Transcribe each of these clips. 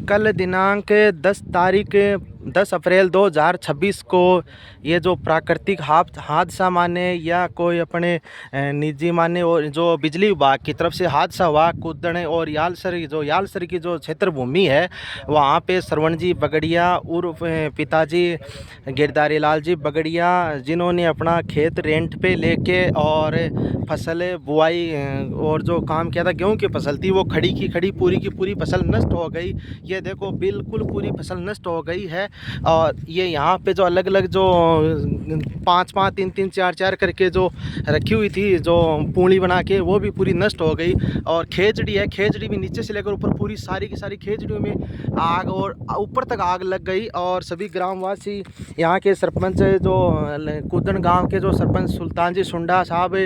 कल दिनांक 10 अप्रैल 2026 को ये जो प्राकृतिक हादसा माने या कोई अपने निजी माने और जो बिजली विभाग की तरफ से हादसा हुआ कुदन और यालसर की जो क्षेत्र भूमि है वहाँ पे श्रवण जी बगड़िया उर्फ पिताजी गिरधारी लाल जी बगड़िया जिन्होंने अपना खेत रेंट पे लेके और फसल बुआई और जो काम किया था गेहूं की फसल थी वो खड़ी की खड़ी पूरी की पूरी फसल नष्ट हो गई। ये देखो बिल्कुल पूरी फसल नष्ट हो गई है। और ये यहाँ पे जो अलग अलग जो 5-5 3-3 4-4 करके जो रखी हुई थी जो पूली बना के वो भी पूरी नष्ट हो गई। और खेजड़ी है, खेजड़ी भी नीचे से लेकर ऊपर पूरी सारी की सारी खेजड़ियों में आग और ऊपर तक आग लग गई। और सभी ग्रामवासी यहाँ के सरपंच जो कुदन गांव के जो सरपंच सुल्तान जी सुंडा साहब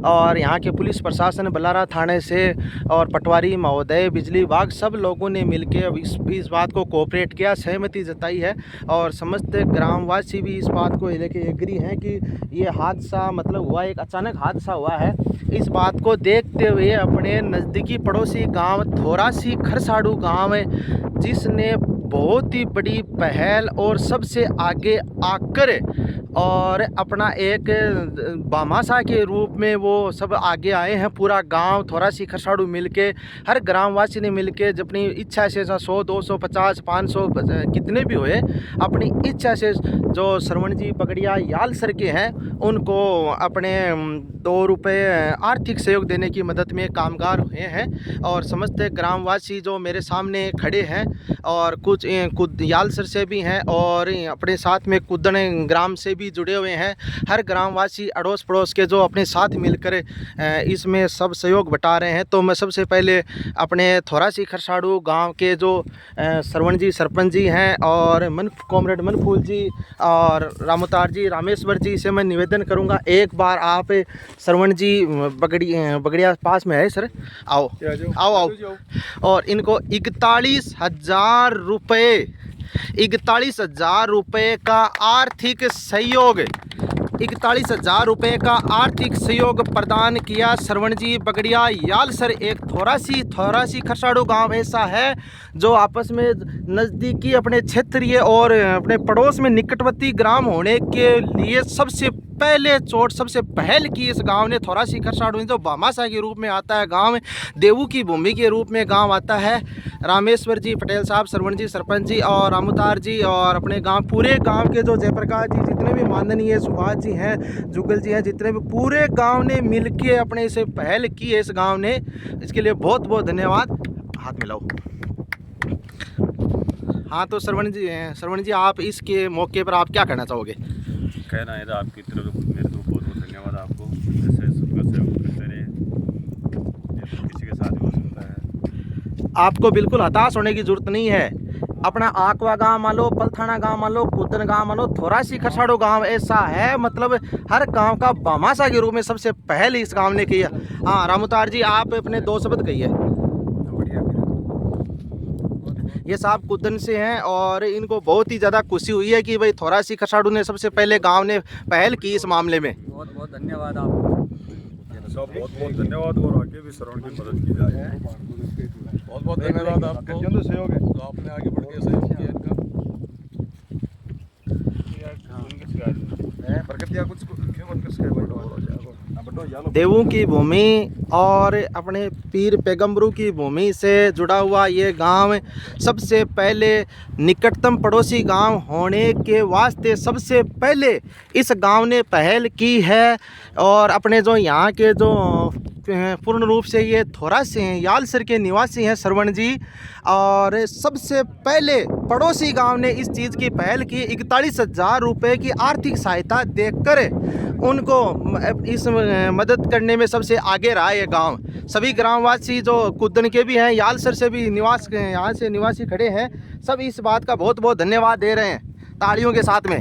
और यहाँ के पुलिस प्रशासन बलारा थाने से और पटवारी महोदय बिजली विभाग सब लोगों ने मिलकर अब इस बात को कोऑपरेट किया, सहमति जताई है। और समस्त ग्रामवासी भी इस बात को लेके एग्री हैं कि ये हादसा मतलब हुआ, एक अचानक हादसा हुआ है। इस बात को देखते हुए अपने नज़दीकी पड़ोसी गांव थोरासी खरसाड़ू गांव है जिसने बहुत ही बड़ी पहल और सबसे आगे आकर और अपना एक बामासा के रूप में वो सब आगे आए हैं। पूरा गांव थोरासी खरसाड़ू मिलके हर ग्रामवासी ने मिलके अपनी इच्छा से 100 250 500 कितने भी हुए अपनी इच्छा से जो श्रवण जी बगड़िया यालसर के हैं उनको अपने 2 रुपये आर्थिक सहयोग देने की मदद में कामगार हुए हैं। और समस्त ग्रामवासी जो मेरे सामने खड़े हैं और कुछ यालसर से भी हैं और अपने साथ में कुदन ग्राम से भी जुड़े हुए हैं। हर ग्रामवासी अड़ोस पड़ोस के जो अपने साथ मिलकर इसमें सब सहयोग बटा रहे हैं। तो मैं सबसे पहले अपने थोरासी खरसाड़ू गांव के जो श्रवण जी सरपंच जी हैं और कॉमरेड मनफूल जी और रामोतार जी रामेश्वर जी से मैं निवेदन करूंगा एक बार आप श्रवण जी बगड़िया पास में है सर, आओ आओ आओ और इनको 41,000 रुपये का आर्थिक सहयोग 41,000 रुपये का आर्थिक सहयोग प्रदान किया। श्रवण जी बगड़िया यालसर एक थोरासी खरसाड़ू गांव ऐसा है जो आपस में नज़दीकी अपने क्षेत्रीय और अपने पड़ोस में निकटवर्ती ग्राम होने के लिए सबसे पहल की इस गांव ने थोरासी खरसाड़ू जो बामासा के रूप में आता है, गांव देवू की भूमि के रूप में गांव आता है। रामेश्वर जी पटेल साहब, श्रवण जी सरपंच जी और रामोतार जी और अपने गांव पूरे गांव के जो जयप्रकाश जी जितने भी माननीय सुभाष जी हैं, जुगल जी हैं, जितने भी पूरे गांव ने मिलके अपने इसे पहल की है इस गांव ने, इसके लिए बहुत बहुत धन्यवाद। हाथ मिलाओ। हाँ तो श्रवण जी आप इसके मौके पर आप क्या कहना चाहोगे? कहना है आपकी तरफ मेरे तो बहुत बहुत धन्यवाद आपको, जैसे सबका सहयोग करते रहे, किसी के साथ भी हो सकता है। आपको बिल्कुल हताश होने की जरूरत नहीं है। अपना आकवा गांव मान लो, पलथाना गांव मान लो, कुदन गांव मान लो, थोरासी खरसाड़ू गांव ऐसा है मतलब हर गांव का बामासा के रूप में सबसे पहले इस गांव ने किया। हाँ रामोतार जी आप अपने 2 शब्द कहिए। ये साहब कुदन से हैं और इनको बहुत ही ज़्यादा खुशी हुई है कि भाई थोरासी खरसाड़ू ने सबसे पहले गांव ने पहल की इस मामले में। बहुत बहुत धन्यवाद आपको, बहुत बहुत धन्यवाद और आगे भी श्रवण की मदद की जाए। बहुत बहुत धन्यवाद आपको जो सहयोग है तो आपने आगे बढ़ के सहयोग किया देवों की भूमि और अपने पीर पैगंबरों की भूमि से जुड़ा हुआ ये गांव सबसे पहले निकटतम पड़ोसी गांव होने के वास्ते सबसे पहले इस गांव ने पहल की है। और अपने जो यहाँ के जो पूर्ण रूप से ये थोरासी हैं यालसर के निवासी हैं श्रवण जी, और सबसे पहले पड़ोसी गांव ने इस चीज़ की पहल की 41,000 रुपये की आर्थिक सहायता देकर उनको इस मदद करने में सबसे आगे रहा ये गांव। सभी ग्रामवासी जो कुदन के भी हैं, यालसर से भी यहाँ से निवासी खड़े हैं, सब इस बात का बहुत बहुत धन्यवाद दे रहे हैं तालियों के साथ में।